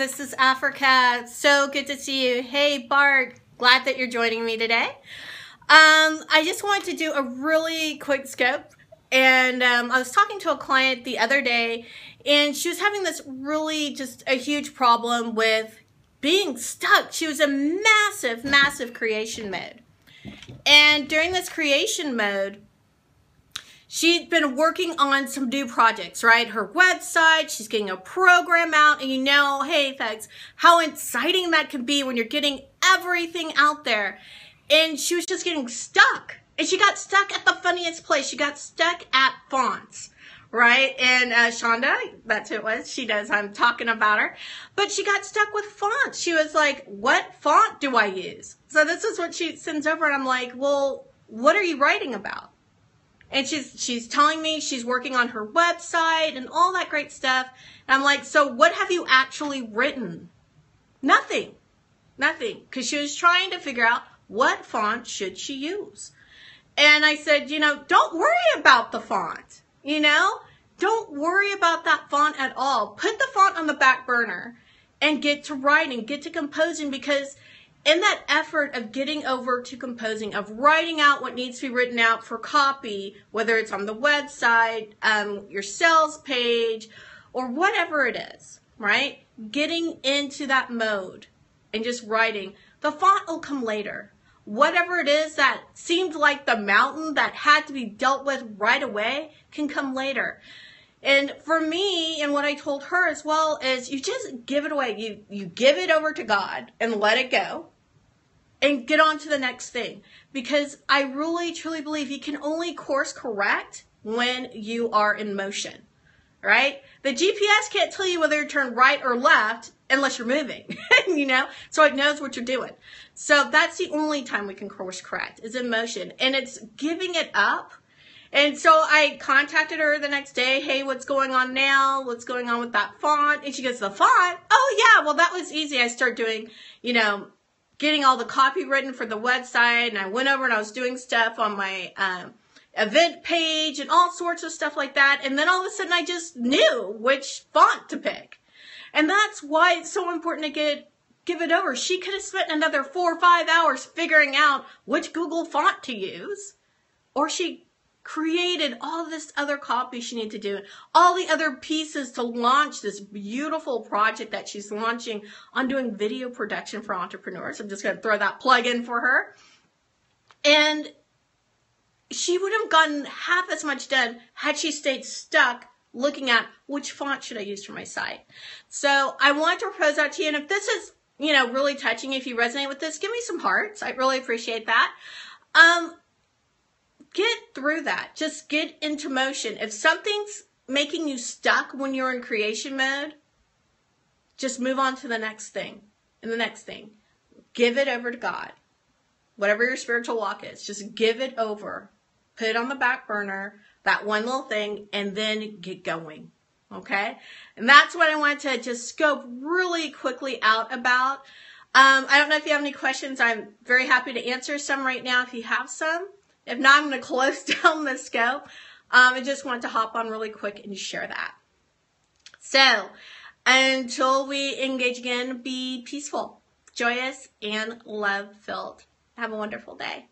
this is Africa. So good to see you. Hey, Bart, glad that you're joining me today. I just wanted to do a really quick scope. And I was talking to a client the other day, and she was having this really just a huge problem with being stuck. She was in massive creation mode. And during this creation mode, she'd been working on some new projects, right? Her website, she's getting a program out, and you know, hey folks, how exciting that can be when you're getting everything out there. And she was just getting stuck. And she got stuck at the funniest place. She got stuck at fonts, right? And Shonda, that's who it was. She does, I'm talking about her. But she got stuck with fonts. She was like, what font do I use? So this is what she sends over, and I'm like, well, what are you writing about? And she's telling me she's working on her website and all that great stuff. And I'm like, so what have you actually written? Nothing. Because she was trying to figure out what font should she use. And I said, you know, don't worry about the font. You know, don't worry about that font at all. Put the font on the back burner and get to writing, get to composing, because in that effort of getting over to composing, of writing out what needs to be written out for copy, whether it's on the website, your sales page, or whatever it is, right? Getting into that mode and just writing, the font will come later. Whatever it is that seemed like the mountain that had to be dealt with right away can come later. And for me, and what I told her as well, is you just give it away. You give it over to God and let it go and get on to the next thing. Because I really, truly believe you can only course correct when you are in motion, right? The GPS can't tell you whether to turn right or left unless you're moving, you know, so it knows what you're doing. So that's the only time we can course correct, is in motion, and it's giving it up. And so I contacted her the next day. Hey, what's going on now? What's going on with that font? And she goes, the font? Oh yeah, well that was easy. I started doing, you know, getting all the copy written for the website, and I went over and I was doing stuff on my event page and all sorts of stuff like that. And then all of a sudden I just knew which font to pick. And that's why it's so important to give it over. She could have spent another 4 or 5 hours figuring out which Google font to use, or she created all this other copy she needed to do, all the other pieces to launch this beautiful project that she's launching on doing video production for entrepreneurs. I'm just going to throw that plug in for her. And she would have gotten half as much done had she stayed stuck looking at which font should I use for my site. So I want to propose that to you. And if this is, you know, really touching, if you resonate with this, give me some hearts. I really appreciate that. Get through that. Just get into motion. If something's making you stuck when you're in creation mode, just move on to the next thing and the next thing. Give it over to God. Whatever your spiritual walk is, just give it over. Put it on the back burner, that one little thing, and then get going. Okay? And that's what I wanted to just scope really quickly out about. I don't know if you have any questions. I'm very happy to answer some right now if you have some. If not, I'm going to close down the scope. I just want to hop on really quick and share that. So, until we engage again, be peaceful, joyous, and love-filled. Have a wonderful day.